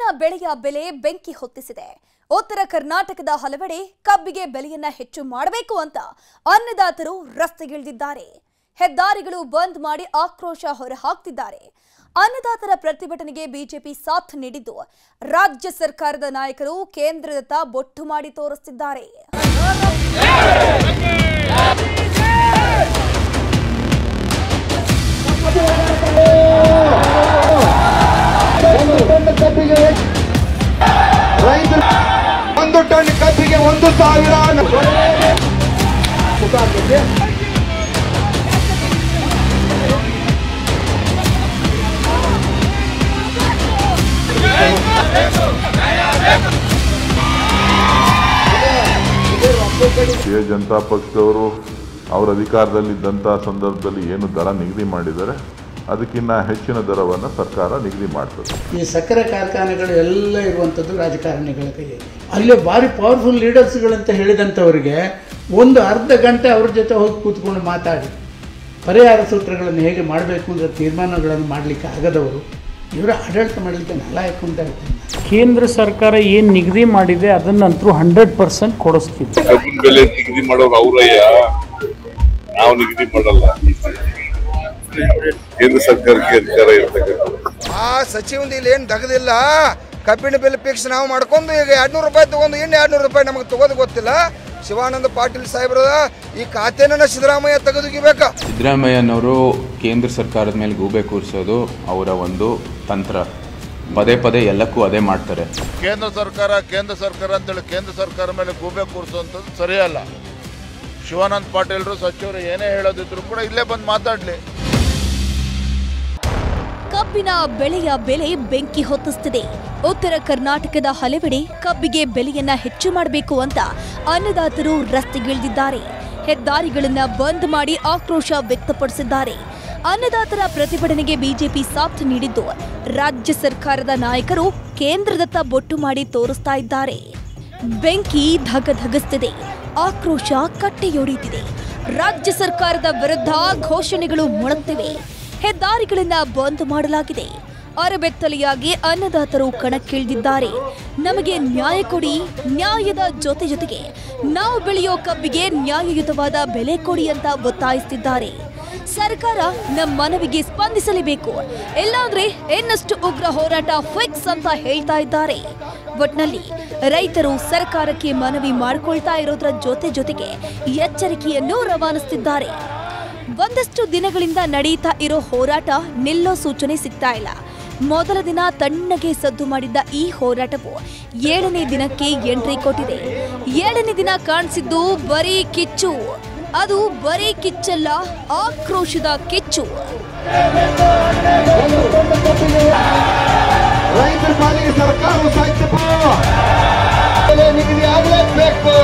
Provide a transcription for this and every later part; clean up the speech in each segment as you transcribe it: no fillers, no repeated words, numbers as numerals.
ಕಬ್ಬಿನ ಬೆಳೆಯ ಬೆಲೆ ಬೆಂಕಿ ಹೊತ್ತಿಸಿದೆ. ಉತ್ತರ ಕರ್ನಾಟಕದ ಹಲವೆಡೆ ಕಬ್ಬಿಗೆ ಬೆಲೆಯನ್ನ ಹೆಚ್ಚು ಮಾಡಬೇಕು ಅಂತ ಅನ್ನದಾತರು ರಸ್ತೆಗಿಳಿದಿದ್ದಾರೆ. ಹೆದ್ದಾರಿಗಳು ಬಂದ್ ಮಾಡಿ ಆಕ್ರೋಶ ಹೊರಹಾಕ್ತಿದ್ದಾರೆ. ಅನ್ನದಾತರ ಪ್ರತಿಭಟನೆಗೆ ಬಿಜೆಪಿ ಸಾಥ್ ನೀಡಿದ್ದು ರಾಜ್ಯ ಸರ್ಕಾರದ ನಾಯಕರು ಕೇಂದ್ರದತ್ತ ಬೊಟ್ಟು ಮಾಡಿ ತೋರಿಸುತ್ತಿದ್ದಾರೆ. ಒಂದು ಟನ್ ಕಬ್ಬಿಗೆ 1,000 ಜನತಾ ಪಕ್ಷದವರು ಅವರ ಅಧಿಕಾರದಲ್ಲಿದ್ದಂಥ ಸಂದರ್ಭದಲ್ಲಿ ಏನು ದರ ನಿಗದಿ ಮಾಡಿದ್ದಾರೆ ಅದಕ್ಕಿಂತ ಹೆಚ್ಚಿನ ದರವನ್ನು ಸರ್ಕಾರ ನಿಗದಿ ಮಾಡ್ತದೆ. ಈ ಸಕ್ಕರೆ ಕಾರ್ಖಾನೆಗಳು ಎಲ್ಲ ಇರುವಂಥದ್ದು ರಾಜಕಾರಣಿಗಳ ಕೈಯಲ್ಲಿ. ಅಲ್ಲಿ ಭಾರಿ ಪವರ್ಫುಲ್ ಲೀಡರ್ಸ್ಗಳಂತ ಹೇಳಿದಂಥವರಿಗೆ ಒಂದು ಅರ್ಧ ಗಂಟೆ ಅವ್ರ ಜೊತೆ ಹೋಗಿ ಕೂತ್ಕೊಂಡು ಮಾತಾಡಿ ಪರಿಹಾರ ಸೂತ್ರಗಳನ್ನು ಹೇಗೆ ಮಾಡಬೇಕು ಅಂದರೆ ತೀರ್ಮಾನಗಳನ್ನು ಮಾಡಲಿಕ್ಕೆ ಆಗದವರು ಇವರ ಆಡಳಿತ ಮಾಡಲಿಕ್ಕೆ ನಾಲಾಯಕ ಅಂತ ಹೇಳ್ತೀನಿ. ಕೇಂದ್ರ ಸರ್ಕಾರ ಏನು ನಿಗದಿ ಮಾಡಿದೆ ಅದನ್ನಂತರೂ 100% ಕೊಡಿಸ್ತೀವಿ. ಕಬ್ಬಿನ ಬೆಲೆ ನಿಗದಿ ಮಾಡೋರು ಅವರಯ್ಯ, ನಾವು ನಿಗದಿ ಮಾಡಲ್ಲ. ಕೇಂದ್ರ ಸರ್ಕಾರಕ್ಕೆ ಅಧಿಕಾರ ಇರ್ತಕ್ಕಂಥ ಆ ಸಚಿವಂದು ಇಲ್ಲಿ ಏನು ತಗದಿಲ್ಲ. ಕಬ್ಬಿನ ಬೆಲೆ ಫಿಕ್ಸ್ ನಾವು ಮಾಡ್ಕೊಂಡು ಈಗ 200 ರೂಪಾಯಿ ತಗೊಂಡು ಇನ್ನು 200 ರೂಪಾಯಿ ನಮಗೆ ತಗೋದು ಗೊತ್ತಿಲ್ಲ. ಶಿವಾನಂದ ಪಾಟೀಲ್ ಸಾಹೇಬ್ರದ ಈ ಖಾತೆನ ಸಿದ್ದರಾಮಯ್ಯ ತೆಗೆದುಗಿಬೇಕಾ? ಸಿದ್ದರಾಮಯ್ಯನವರು ಕೇಂದ್ರ ಸರ್ಕಾರದ ಮೇಲೆ ಗೂಬೆ ಕೂರಿಸೋದು ಅವರ ಒಂದು ತಂತ್ರ. ಪದೇ ಪದೇ ಎಲ್ಲಕ್ಕೂ ಅದೇ ಮಾಡ್ತಾರೆ. ಕೇಂದ್ರ ಸರ್ಕಾರ ಅಂತೇಳಿ ಕೇಂದ್ರ ಸರ್ಕಾರ ಮೇಲೆ ಗೂಬೆ ಕೂರಿಸುವಂಥದ್ದು ಸರಿಯಲ್ಲ. ಶಿವಾನಂದ ಪಾಟೀಲ್ರು ಸಚಿವರು ಏನೇ ಹೇಳೋದಿದ್ರು ಕೂಡ ಇಲ್ಲೇ ಬಂದು ಮಾತಾಡಲಿ. ಕಬ್ಬಿನ ಬೆಳೆಯ ಬೆಲೆ ಬೆಂಕಿ ಹೊತ್ತಿಸುತ್ತಿದೆ. ಉತ್ತರ ಕರ್ನಾಟಕದ ಹಲವೆಡೆ ಕಬ್ಬಿಗೆ ಬೆಲೆಯನ್ನ ಹೆಚ್ಚು ಮಾಡಬೇಕು ಅಂತ ಅನ್ನದಾತರು ರಸ್ತೆಗಿಳಿದಿದ್ದಾರೆ. ಹೆದ್ದಾರಿಗಳನ್ನ ಬಂದ್ ಮಾಡಿ ಆಕ್ರೋಶ ವ್ಯಕ್ತಪಡಿಸಿದ್ದಾರೆ. ಅನ್ನದಾತರ ಪ್ರತಿಭಟನೆಗೆ ಬಿಜೆಪಿ ಸಾಥ್ ನೀಡಿದ್ದು ರಾಜ್ಯ ಸರ್ಕಾರದ ನಾಯಕರು ಕೇಂದ್ರದತ್ತ ಬೊಟ್ಟು ಮಾಡಿ ತೋರಿಸ್ತಾ ಇದ್ದಾರೆ. ಬೆಂಕಿ ಧಗಧಗಿಸುತ್ತಿದೆ, ಆಕ್ರೋಶ ಕಟ್ಟೆಯೊಡೆಯುತ್ತಿದೆ. ರಾಜ್ಯ ಸರ್ಕಾರದ ವಿರುದ್ಧ ಘೋಷಣೆಗಳು ಮೊಳಗ್ತಿವೆ. ಹೆದ್ದಾರಿಗಳನ್ನ ಬಂದ್ ಮಾಡಲಾಗಿದೆ. ಅರಬೆತ್ತಲೆಯಾಗಿ ಅನ್ನದಾತರು ಕಣಕ್ಕಿಳಿದಿದ್ದಾರೆ. ನಮಗೆ ನ್ಯಾಯ ಕೊಡಿ, ನ್ಯಾಯದ ಜೊತೆಗೆ ನಾವು ಬೆಳೆಯೋ ಕಬ್ಬಿಗೆ ನ್ಯಾಯಯುತವಾದ ಬೆಲೆ ಕೊಡಿ ಅಂತ ಒತ್ತಾಯಿಸುತ್ತಿದ್ದಾರೆ. ಸರ್ಕಾರ ನಮ್ಮ ಮನವಿಗೆ ಸ್ಪಂದಿಸಲೇಬೇಕು, ಇಲ್ಲಾಂದ್ರೆ ಇನ್ನಷ್ಟು ಉಗ್ರ ಹೋರಾಟ ಫಿಕ್ಸ್ ಅಂತ ಹೇಳ್ತಾ ಇದ್ದಾರೆ. ಒಟ್ನಲ್ಲಿ ರೈತರು ಸರ್ಕಾರಕ್ಕೆ ಮನವಿ ಮಾಡಿಕೊಳ್ತಾ ಇರೋದ್ರ ಜೊತೆಗೆ ಎಚ್ಚರಿಕೆಯನ್ನು ರವಾನಿಸುತ್ತಿದ್ದಾರೆ. ಒಂದಷ್ಟು ದಿನಗಳಿಂದ ನಡೀತಾ ಇರೋ ಹೋರಾಟ ನಿಲ್ಲೋ ಸೂಚನೆ ಸಿಗ್ತಾ ಇಲ್ಲ. ಮೊದಲ ದಿನ ತಣ್ಣಗೆ ಸದ್ದು ಮಾಡಿದ್ದ ಈ ಹೋರಾಟವು 7ನೇ ದಿನಕ್ಕೆ ಎಂಟ್ರಿ ಕೊಟ್ಟಿದೆ. 7ನೇ ದಿನ ಕಾಣಿಸಿದ್ದು ಬರೀ ಕಿಚ್ಚು. ಅದು ಬರೀ ಕಿಚ್ಚಲ್ಲ, ಆಕ್ರೋಶದ ಕಿಚ್ಚು. ರೈತರ ಪಾಲಿಗೆ ಸರ್ಕಾರವು ಸಾಧ್ಯ ನಿಗದಿ ಆಗಲೇಬೇಕು.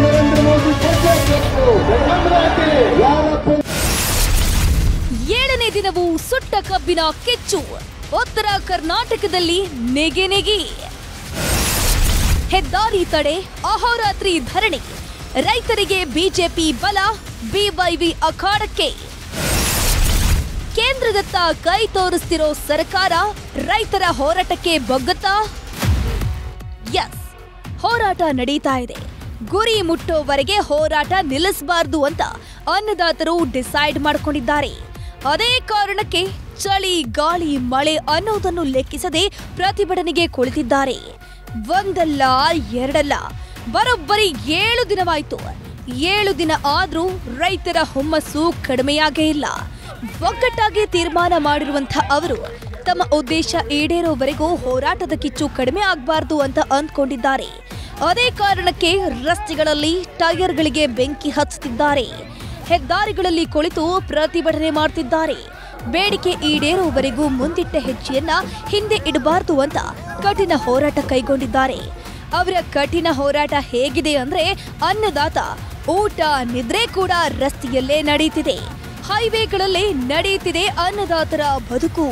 ನರೇಂದ್ರ ಮೋದಿ 7ನೇ ದಿನವೂ ಸುಟ್ಟ ಕಬ್ಬಿನ ಕಿಚ್ಚು. ಉತ್ತರ ಕರ್ನಾಟಕದಲ್ಲಿ ನೆಗೆ. ಹೆದ್ದಾರಿ ತಡೆ, ಅಹೋರಾತ್ರಿ ಧರಣಿ. ರೈತರಿಗೆ ಬಿಜೆಪಿ ಬಲ, ಬಿವೈವಿ ಅಖಾಡಕ್ಕೆ. ಕೇಂದ್ರದತ್ತ ಕೈ ತೋರಿಸ್ತಿರೋ ಸರ್ಕಾರ ರೈತರ ಹೋರಾಟಕ್ಕೆ ಬಗ್ಗತ್ತಾ? ಎಸ್, ಹೋರಾಟ ನಡೀತಾ ಇದೆ. ಗುರಿ ಮುಟ್ಟೋವರೆಗೆ ಹೋರಾಟ ನಿಲ್ಲಿಸಬಾರದು ಅಂತ ಅನ್ನದಾತರು ಡಿಸೈಡ್ ಮಾಡಿಕೊಂಡಿದ್ದಾರೆ. ಅದೇ ಕಾರಣಕ್ಕೆ ಚಳಿ, ಗಾಳಿ, ಮಳೆ ಅನ್ನೋದನ್ನು ಲೆಕ್ಕಿಸದೆ ಪ್ರತಿಭಟನೆಗೆ ಕುಳಿತಿದ್ದಾರೆ. ಒಂದಲ್ಲ ಎರಡಲ್ಲ, ಬರೋಬ್ಬರಿ 7 ದಿನವಾಯ್ತು. 7 ದಿನ ಆದ್ರೂ ರೈತರ ಹುಮ್ಮಸ್ಸು ಕಡಿಮೆಯಾಗೇ ಇಲ್ಲ. ಒಗ್ಗಟ್ಟಾಗಿ ತೀರ್ಮಾನ ಮಾಡಿರುವಂತಹ ಅವರು ತಮ್ಮ ಉದ್ದೇಶ ಈಡೇರೋವರೆಗೂ ಹೋರಾಟದ ಕಿಚ್ಚು ಕಡಿಮೆ ಆಗಬಾರ್ದು ಅಂತ ಅಂದ್ಕೊಂಡಿದ್ದಾರೆ. ಅದೇ ಕಾರಣಕ್ಕೆ ರಸ್ತೆಗಳಲ್ಲಿ ಟೈರ್ಗಳಿಗೆ ಬೆಂಕಿ ಹಚ್ಚುತ್ತಿದ್ದಾರೆ. ಹೆದ್ದಾರಿಗಳಲ್ಲಿ ಕುಳಿತು ಪ್ರತಿಭಟನೆ ಮಾಡ್ತಿದ್ದಾರೆ. ಬೇಡಿಕೆ ಈಡೇರುವವರೆಗೂ ಮುಂದಿಟ್ಟ ಹೆಜ್ಜೆಯನ್ನ ಹಿಂದೆ ಇಡಬಾರದು ಅಂತ ಕಠಿಣ ಹೋರಾಟ ಕೈಗೊಂಡಿದ್ದಾರೆ. ಅವರ ಕಠಿಣ ಹೋರಾಟ ಹೇಗಿದೆ ಅಂದ್ರೆ ಅನ್ನದಾತ ಊಟ ನಿದ್ರೆ ಕೂಡ ರಸ್ತೆಯಲ್ಲೇ ನಡೆಯುತ್ತಿದೆ. ಹೈವೇಗಳಲ್ಲೇ ನಡೆಯುತ್ತಿದೆ ಅನ್ನದಾತರ ಬದುಕು.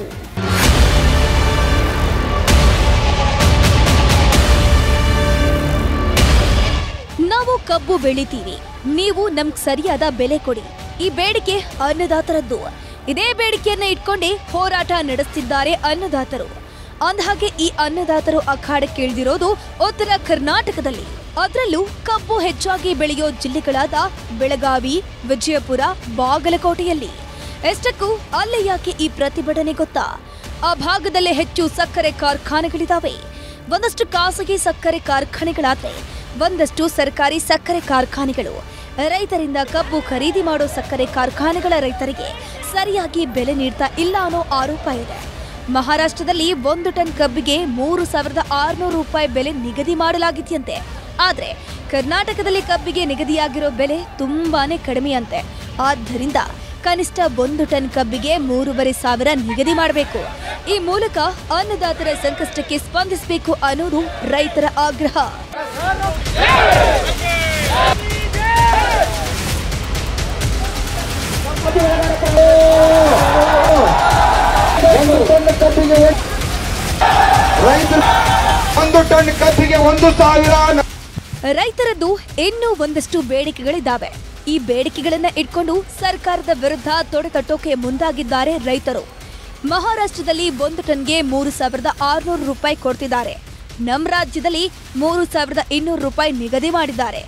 ನಾವು ಕಬ್ಬು ಬೆಳಿತೀವಿ, ನೀವು ನಮ್ಗೆ ಸರಿಯಾದ ಬೆಲೆ ಕೊಡಿ. ಈ ಬೇಡಿಕೆ ಅನ್ನದಾತರದ್ದು. ಇದೇ ಬೇಡಿಕೆಯನ್ನ ಇಟ್ಕೊಂಡೇ ಹೋರಾಟ ನಡೆಸುತ್ತಿದ್ದಾರೆ ಅನ್ನದಾತರು. ಅಂದಹಾಗೆ ಈ ಅನ್ನದಾತರು ಅಖಾಡಕ್ಕೆ ಇಳಿದಿರೋದು ಉತ್ತರ ಕರ್ನಾಟಕದಲ್ಲಿ. ಅದರಲ್ಲೂ ಕಬ್ಬು ಹೆಚ್ಚಾಗಿ ಬೆಳೆಯೋ ಜಿಲ್ಲೆಗಳಾದ ಬೆಳಗಾವಿ, ವಿಜಯಪುರ, ಬಾಗಲಕೋಟೆಯಲ್ಲಿ. ಎಷ್ಟಕ್ಕೂ ಅಲ್ಲೇ ಯಾಕೆ ಈ ಪ್ರತಿಭಟನೆ ಗೊತ್ತಾ? ಆ ಭಾಗದಲ್ಲೇ ಹೆಚ್ಚು ಸಕ್ಕರೆ ಕಾರ್ಖಾನೆಗಳಿದಾವೆ. ಒಂದಷ್ಟು ಖಾಸಗಿ ಸಕ್ಕರೆ ಕಾರ್ಖಾನೆಗಳಾದ್ರೆ ಒಂದಷ್ಟು ಸರ್ಕಾರಿ ಸಕ್ಕರೆ ಕಾರ್ಖಾನೆಗಳು. ರೈತರಿಂದ ಕಬ್ಬು ಖರೀದಿ ಮಾಡೋ ಸಕ್ಕರೆ ಕಾರ್ಖಾನೆಗಳ ರೈತರಿಗೆ ಸರಿಯಾಗಿ ಬೆಲೆ ನೀಡ್ತಾ ಇಲ್ಲ ಅನ್ನೋ ಆರೋಪ ಇದೆ. ಮಹಾರಾಷ್ಟ್ರದಲ್ಲಿ 1 ಟನ್ ಕಬ್ಬಿಗೆ 3,600 ರೂಪಾಯಿ ಬೆಲೆ ನಿಗದಿ ಮಾಡಲಾಗಿದೆಯಂತೆ. ಆದ್ರೆ ಕರ್ನಾಟಕದಲ್ಲಿ ಕಬ್ಬಿಗೆ ನಿಗದಿಯಾಗಿರೋ ಬೆಲೆ ತುಂಬಾನೇ ಕಡಿಮೆಯಂತೆ. ಆದ್ದರಿಂದ ಕನಿಷ್ಠ 1 ಟನ್ ಕಬ್ಬಿಗೆ 3,500 ನಿಗದಿ ಮಾಡಬೇಕು. ಈ ಮೂಲಕ ಅನ್ನದಾತರ ಸಂಕಷ್ಟಕ್ಕೆ ಸ್ಪಂದಿಸಬೇಕು ಅನ್ನೋದು ರೈತರ ಆಗ್ರಹ. ರೈತರದ್ದು ಇನ್ನೂ ಒಂದಷ್ಟು ಬೇಡಿಕೆಗಳಿದ್ದಾವೆ. ಈ ಬೇಡಿಕೆಗಳನ್ನ ಇಟ್ಕೊಂಡು ಸರ್ಕಾರದ ವಿರುದ್ಧ ತೊಡೆತಟ್ಟೋಕೆ ಮುಂದಾಗಿದ್ದಾರೆ ರೈತರು. ಮಹಾರಾಷ್ಟ್ರದಲ್ಲಿ 1 ಟನ್ಗೆ 3,600 ರೂಪಾಯಿ ಕೊಡ್ತಿದ್ದಾರೆ. ನಮ್ಮ ರಾಜ್ಯದಲ್ಲಿ 3,200 ರೂಪಾಯಿ ನಿಗದಿ ಮಾಡಿದ್ದಾರೆ.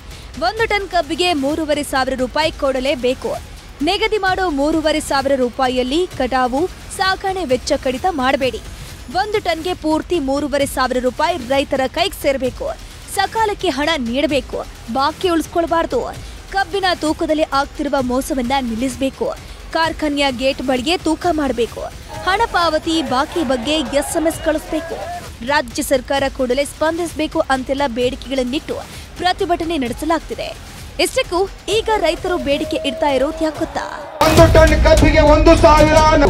1 ಟನ್ ಕಬ್ಬಿಗೆ 3,500 ರೂಪಾಯಿ ಕೊಡಲೇಬೇಕು. ನಿಗದಿ ಮಾಡೋ 3,500 ರೂಪಾಯಿಯಲ್ಲಿ ಕಟಾವು, ಸಾಗಣೆ ವೆಚ್ಚ ಕಡಿತ ಮಾಡಬೇಡಿ. 1 ಟನ್ಗೆ ಪೂರ್ತಿ 3,500 ರೂಪಾಯಿ ರೈತರ ಕೈಗೆ ಸೇರಬೇಕು. ಸಕಾಲಕ್ಕೆ ಹಣ ನೀಡಬೇಕು, ಬಾಕಿ ಉಳಿಸ್ಕೊಳ್ಬಾರ್ದು. ಕಬ್ಬಿನ ತೂಕದಲ್ಲಿ ಆಗ್ತಿರುವ ಮೋಸವನ್ನ ನಿಲ್ಲಿಸಬೇಕು. ಕಾರ್ಖಾನೆಯ ಗೇಟ್ ಬಳಿಗೆ ತೂಕ ಮಾಡಬೇಕು. ಹಣ ಪಾವತಿ ಬಾಕಿ ಬಗ್ಗೆ SMS ಕಳಿಸಬೇಕು. ರಾಜ್ಯ ಸರ್ಕಾರ ಕೂಡಲೇ ಸ್ಪಂದಿಸಬೇಕು ಅಂತೆಲ್ಲ ಬೇಡಿಕೆಗಳನ್ನಿಟ್ಟು ಪ್ರತಿಭಟನೆ ನಡೆಸಲಾಗ್ತಿದೆ. ಇಷ್ಟಕ್ಕೂ ಈಗ ರೈತರು ಬೇಡಿಕೆ ಇಡ್ತಾ ಇರೋದು ಯಾಕೆ ಗೊತ್ತಾ? 1 ಟನ್ ಕಬ್ಬಿಗೆ 1,000.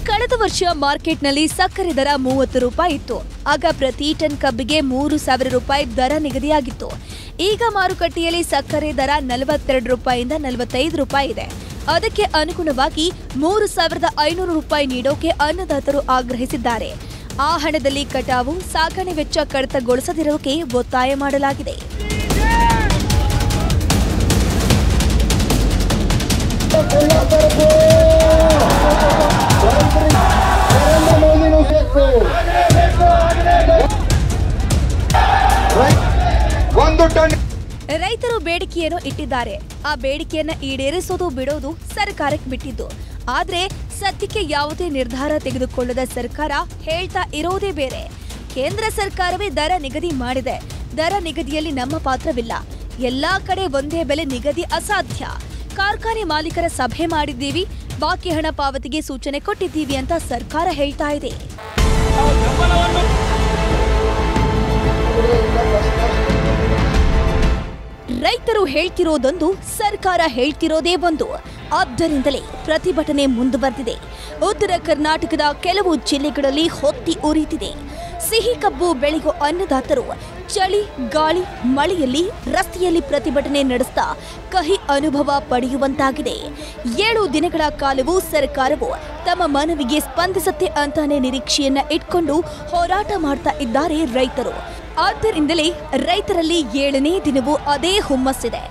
ಕಳೆದ ವರ್ಷ ಮಾರ್ಕೆಟ್ನಲ್ಲಿ ಸಕ್ಕರೆ ದರ 30 ರೂಪಾಯಿ ಇತ್ತು. ಆಗ ಪ್ರತಿ ಟನ್ ಕಬ್ಬಿಗೆ 3,000 ರೂಪಾಯಿ ದರ ನಿಗದಿಯಾಗಿತ್ತು. ಈಗ ಮಾರುಕಟ್ಟೆಯಲ್ಲಿ ಸಕ್ಕರೆ ದರ 42 ರೂಪಾಯಿಯಿಂದ 45 ರೂಪಾಯಿ ಇದೆ. ಅದಕ್ಕೆ ಅನುಗುಣವಾಗಿ 3,500 ರೂಪಾಯಿ ನೀಡೋಕೆ ಅನ್ನದಾತರು ಆಗ್ರಹಿಸಿದ್ದಾರೆ. ಆ ಹಣದಲ್ಲಿ ಕಟಾವು, ಸಾಗಣೆ ವೆಚ್ಚ ಕಡಿತಗೊಳಿಸದಿರೋಕೆ ಒತ್ತಾಯ ಮಾಡಲಾಗಿದೆ. ರೈತರು ಬೇಡಿಕೆಯನ್ನು ಇಟ್ಟಿದ್ದಾರೆ. ಆ ಬೇಡಿಕೆಯನ್ನ ಈಡೇರಿಸೋದು ಬಿಡೋದು ಸರ್ಕಾರಕ್ಕೆ ಬಿಟ್ಟಿದ್ದು. ಆದ್ರೆ ಸದ್ಯಕ್ಕೆ ಯಾವುದೇ ನಿರ್ಧಾರ ತೆಗೆದುಕೊಳ್ಳದ ಸರ್ಕಾರ ಹೇಳ್ತಾ ಇರೋದೇ ಬೇರೆ. ಕೇಂದ್ರ ಸರ್ಕಾರವೇ ದರ ನಿಗದಿ ಮಾಡಿದೆ. ದರ ನಿಗದಿಯಲ್ಲಿ ನಮ್ಮ ಪಾತ್ರವಿಲ್ಲ. ಎಲ್ಲಾ ಕಡೆ ಒಂದೇ ಬೆಲೆ ನಿಗದಿ ಅಸಾಧ್ಯ. ಕಾರ್ಖಾನೆ ಮಾಲೀಕರ ಸಭೆ ಮಾಡಿದ್ದೀವಿ, ಬಾಕಿ ಹಣ ಪಾವತಿಗೆ ಸೂಚನೆ ಕೊಟ್ಟಿದ್ದೀವಿ ಅಂತ ಸರ್ಕಾರ ಹೇಳ್ತಾ ಇದೆ. ರೈತರು ಹೇಳ್ತಿರೋದೊಂದು, ಸರ್ಕಾರ ಹೇಳ್ತಿರೋದೇ ಒಂದು. ಆದ್ದರಿಂದಲೇ ಪ್ರತಿಭಟನೆ ಮುಂದುವರೆದಿದೆ. ಉತ್ತರ ಕರ್ನಾಟಕದ ಕೆಲವು ಜಿಲ್ಲೆಗಳಲ್ಲಿ ಹೊತ್ತಿ ಉರಿತಿದೆ. ಸಿಹಿ ಕಬ್ಬು ಬೆಳೆಯೋ ಅನ್ನದಾತರು ಚಳಿ, ಗಾಳಿ, ಮಳೆಯಲ್ಲಿ ರಸ್ತೆಯಲ್ಲಿ ಪ್ರತಿಭಟನೆ ನಡೆಸ್ತಾ ಕಹಿ ಅನುಭವ ಪಡೆಯುವಂತಾಗಿದೆ. 7 ದಿನಗಳ ಕಾಲವೂ ಸರ್ಕಾರವು ತಮ್ಮ ಮನವಿಗೆ ಸ್ಪಂದಿಸುತ್ತೆ ಅಂತಾನೆ ನಿರೀಕ್ಷೆಯನ್ನ ಇಟ್ಕೊಂಡು ಹೋರಾಟ ಮಾಡ್ತಾ ಇದ್ದಾರೆ ರೈತರು. ಆದ್ದರಿಂದಲೇ ರೈತರಲ್ಲಿ 7ನೇ ದಿನವೂ ಅದೇ ಹುಮ್ಮಸ್ಸಿದೆ.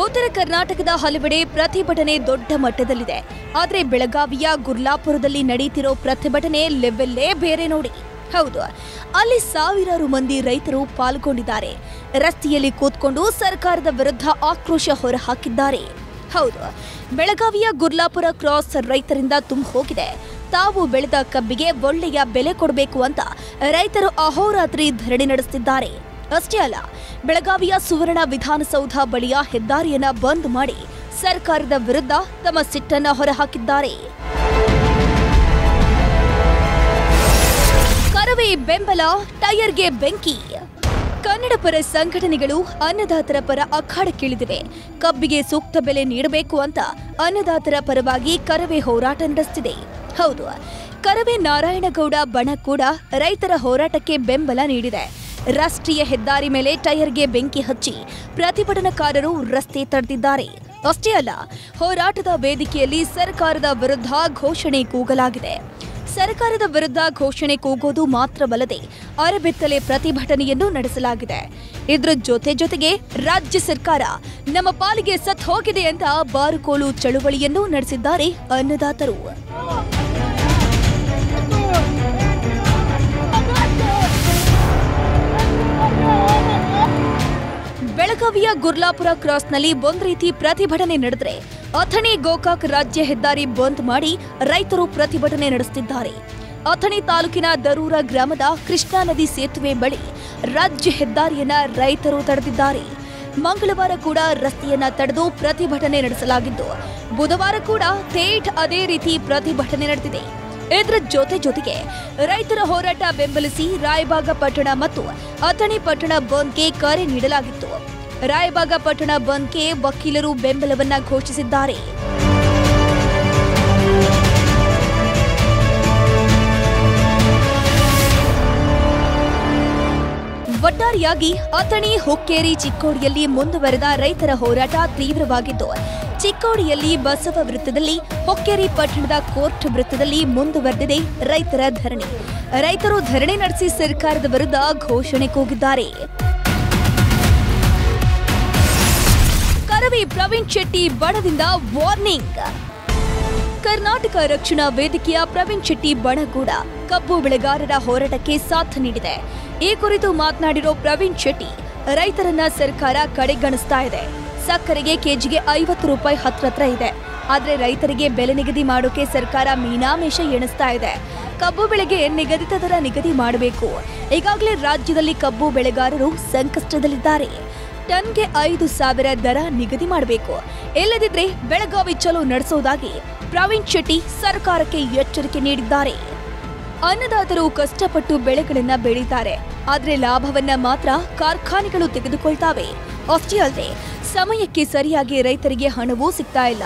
ಉತ್ತರ ಕರ್ನಾಟಕದ ಹಲವೆಡೆ ಪ್ರತಿಭಟನೆ ದೊಡ್ಡ ಮಟ್ಟದಲ್ಲಿದೆ. ಆದ್ರೆ ಬೆಳಗಾವಿಯ ಗುರ್ಲಾಪುರದಲ್ಲಿ ನಡೆಯುತ್ತಿರೋ ಪ್ರತಿಭಟನೆ ಲೆವೆಲ್ಲೇ ಬೇರೆ ನೋಡಿ. ಹೌದು, ಅಲ್ಲಿ ಸಾವಿರಾರು ಮಂದಿ ರೈತರು ಪಾಲ್ಗೊಂಡಿದ್ದಾರೆ. ರಸ್ತೆಯಲ್ಲಿ ಕೂತ್ಕೊಂಡು ಸರ್ಕಾರದ ವಿರುದ್ಧ ಆಕ್ರೋಶ ಹೊರಹಾಕಿದ್ದಾರೆ. ಹೌದು, ಬೆಳಗಾವಿಯ ಗುರ್ಲಾಪುರ ಕ್ರಾಸ್ ರೈತರಿಂದ ತುಂಬ ಹೋಗಿದೆ. ತಾವು ಬೆಳೆದ ಕಬ್ಬಿಗೆ ಒಳ್ಳೆಯ ಬೆಲೆ ಕೊಡಬೇಕು ಅಂತ ರೈತರು ಅಹೋರಾತ್ರಿ ಧರಣಿ ನಡೆಸುತ್ತಿದ್ದಾರೆ. ಅಷ್ಟೇ ಅಲ್ಲ, ಬೆಳಗಾವಿಯ ಸುವರ್ಣ ವಿಧಾನಸೌಧ ಬಳಿಯ ಹೆದ್ದಾರಿಯನ್ನ ಬಂದ್ ಮಾಡಿ ಸರ್ಕಾರದ ವಿರುದ್ಧ ತಮ್ಮ ಸಿಟ್ಟನ್ನ ಹೊರಹಾಕಿದ್ದಾರೆ. ಕರವೇ ಬೆಂಬಲ, ಟೈರ್ಗೆ ಬೆಂಕಿ. ಕನ್ನಡ ಪರ ಸಂಘಟನೆಗಳು ಅನ್ನದಾತರ ಪರ ಅಖಾಡಕ್ಕಿಳಿದಿವೆ. ಕಬ್ಬಿಗೆ ಸೂಕ್ತ ಬೆಲೆ ನೀಡಬೇಕು ಅಂತ ಅನ್ನದಾತರ ಪರವಾಗಿ ಕರವೇ ಹೋರಾಟ ನಡೆಸುತ್ತಿದೆ. ಹೌದು, ಕರವೇ ನಾರಾಯಣಗೌಡ ಬಣ ಕೂಡ ರೈತರ ಹೋರಾಟಕ್ಕೆ ಬೆಂಬಲ ನೀಡಿದೆ. ರಾಷ್ಟ್ರೀಯ ಹೆದ್ದಾರಿ ಮೇಲೆ ಟೈರ್ಗೆ ಬೆಂಕಿ ಹಚ್ಚಿ ಪ್ರತಿಭಟನಾಕಾರರು ರಸ್ತೆ ತಡೆದಿದ್ದಾರೆ. ಅಷ್ಟೇ ಅಲ್ಲ, ಹೋರಾಟದ ವೇದಿಕೆಯಲ್ಲಿ ಸರ್ಕಾರದ ವಿರುದ್ಧ ಘೋಷಣೆ ಕೂಗಲಾಗಿದೆ. ಸರ್ಕಾರದ ವಿರುದ್ಧ ಘೋಷಣೆ ಕೂಗೋದು ಮಾತ್ರವಲ್ಲದೆ ಅರೆಬೆತ್ತಲೆ ಪ್ರತಿಭಟನೆಯನ್ನು ನಡೆಸಲಾಗಿದೆ. ಇದರ ಜೊತೆಗೆ ರಾಜ್ಯ ಸರ್ಕಾರ ನಮ್ಮ ಪಾಲಿಗೆ ಸತ್ ಹೋಗಿದೆ ಅಂತ ಬಾರುಕೋಲು ಚಳುವಳಿಯನ್ನು ನಡೆಸಿದ್ದಾರೆ ಅನ್ನದಾತರು. ಬೆಳಗಾವಿಯ ಗುರ್ಲಾಪುರ ಕ್ರಾಸ್ನಲ್ಲಿ ಒಂದ್ ರೀತಿ ಪ್ರತಿಭಟನೆ ನಡೆದರೆ ಅಥಣಿ ಗೋಕಾಕ್ ರಾಜ್ಯ ಹೆದ್ದಾರಿ ಬಂದ್ ಮಾಡಿ ರೈತರು ಪ್ರತಿಭಟನೆ ನಡೆಸುತ್ತಿದ್ದಾರೆ. ಅಥಣಿ ತಾಲೂಕಿನ ದರೂರ ಗ್ರಾಮದ ಕೃಷ್ಣಾ ನದಿ ಸೇತುವೆ ಬಳಿ ರಾಜ್ಯ ಹೆದ್ದಾರಿಯನ್ನ ರೈತರು ತಡೆದಿದ್ದಾರೆ. ಮಂಗಳವಾರ ಕೂಡ ರಸ್ತೆಯನ್ನ ತಡೆದು ಪ್ರತಿಭಟನೆ ನಡೆಸಲಾಗಿದ್ದು, ಬುಧವಾರ ಕೂಡ ಥೇಟ್ ಅದೇ ರೀತಿ ಪ್ರತಿಭಟನೆ ನಡೆದಿದೆ. ಇದರ ಜೊತೆಗೆ ರೈತರ ಹೋರಾಟ ಬೆಂಬಲಿಸಿ ರಾಯಬಾಗ ಪಟ್ಟಣ ಮತ್ತು ಅಥಣಿ ಪಟ್ಟಣ ಬಂದ್ಗೆ ಕರೆ ನೀಡಲಾಗಿತ್ತು. ರಾಯಬಾಗ ಪಟ್ಟಣ ಬಂದ್ಗೆ ವಕೀಲರು ಬೆಂಬಲವನ್ನ ಘೋಷಿಸಿದ್ದಾರೆ. ಒಟ್ಟಾರೆಯಾಗಿ ಅಥಣಿ, ಹುಕ್ಕೇರಿ, ಚಿಕ್ಕೋಡಿಯಲ್ಲಿ ಮುಂದುವರೆದ ರೈತರ ಹೋರಾಟ ತೀವ್ರವಾಗಿದ್ದು, ಚಿಕ್ಕೋಡಿಯಲ್ಲಿ ಬಸವ ವೃತ್ತದಲ್ಲಿ, ಹುಕ್ಕೇರಿ ಪಟ್ಟಣದ ಕೋರ್ಟ್ ವೃತ್ತದಲ್ಲಿ ಮುಂದುವರೆದಿದೆ ರೈತರ ಧರಣಿ. ರೈತರು ಧರಣಿ ನಡೆಸಿ ಸರ್ಕಾರದ ವಿರುದ್ಧ ಘೋಷಣೆ ಕೂಗಿದ್ದಾರೆ. ಕರವೇ ಪ್ರವೀಣ್ ಶೆಟ್ಟಿ ಬಣದಿಂದ ವಾರ್ನಿಂಗ್. ಕರ್ನಾಟಕ ರಕ್ಷಣಾ ವೇದಿಕೆಯ ಪ್ರವೀಣ್ ಶೆಟ್ಟಿ ಬಣ ಕೂಡ ಕಬ್ಬು ಬೆಳೆಗಾರರ ಹೋರಾಟಕ್ಕೆ ಸಾಥ್ ನೀಡಿದೆ. ಈ ಕುರಿತು ಮಾತನಾಡಿರೋ ಪ್ರವೀಣ್ ಶೆಟ್ಟಿ, ರೈತರನ್ನ ಸರ್ಕಾರ ಕಡೆಗಣಿಸ್ತಾ ಇದೆ. ಸಕ್ಕರೆಗೆ ಕೆಜಿಗೆ 50 ರೂಪಾಯಿ ಹತ್ರ ಇದೆ. ಆದ್ರೆ ರೈತರಿಗೆ ಬೆಲೆ ನಿಗದಿ ಮಾಡೋಕೆ ಸರ್ಕಾರ ಮೀನಾಮೇಷ ಎಣಿಸ್ತಾ ಇದೆ. ಕಬ್ಬು ಬೆಳೆಗೆ ನಿಗದಿತ ದರ ನಿಗದಿ ಮಾಡಬೇಕು. ಈಗಾಗಲೇ ರಾಜ್ಯದಲ್ಲಿ ಕಬ್ಬು ಬೆಳೆಗಾರರು ಸಂಕಷ್ಟದಲ್ಲಿದ್ದಾರೆ. ಟನ್ಗೆ 5,000 ದರ ನಿಗದಿ ಮಾಡಬೇಕು. ಇಲ್ಲದಿದ್ರೆ ಬೆಳಗಾವಿ ಚಲೋ ನಡೆಸೋದಾಗಿ ಪ್ರವೀಣ್ ಶೆಟ್ಟಿ ಸರ್ಕಾರಕ್ಕೆ ಎಚ್ಚರಿಕೆ ನೀಡಿದ್ದಾರೆ. ಅನ್ನದಾತರು ಕಷ್ಟಪಟ್ಟು ಬೆಳೆಗಳನ್ನ ಬೆಳೀತಾರೆ, ಆದ್ರೆ ಲಾಭವನ್ನ ಮಾತ್ರ ಕಾರ್ಖಾನೆಗಳು ತೆಗೆದುಕೊಳ್ತಾವೆ. ಅಷ್ಟೇ ಅಲ್ಲದೆ ಸಮಯಕ್ಕೆ ಸರಿಯಾಗಿ ರೈತರಿಗೆ ಹಣವೂ ಸಿಗ್ತಾ ಇಲ್ಲ.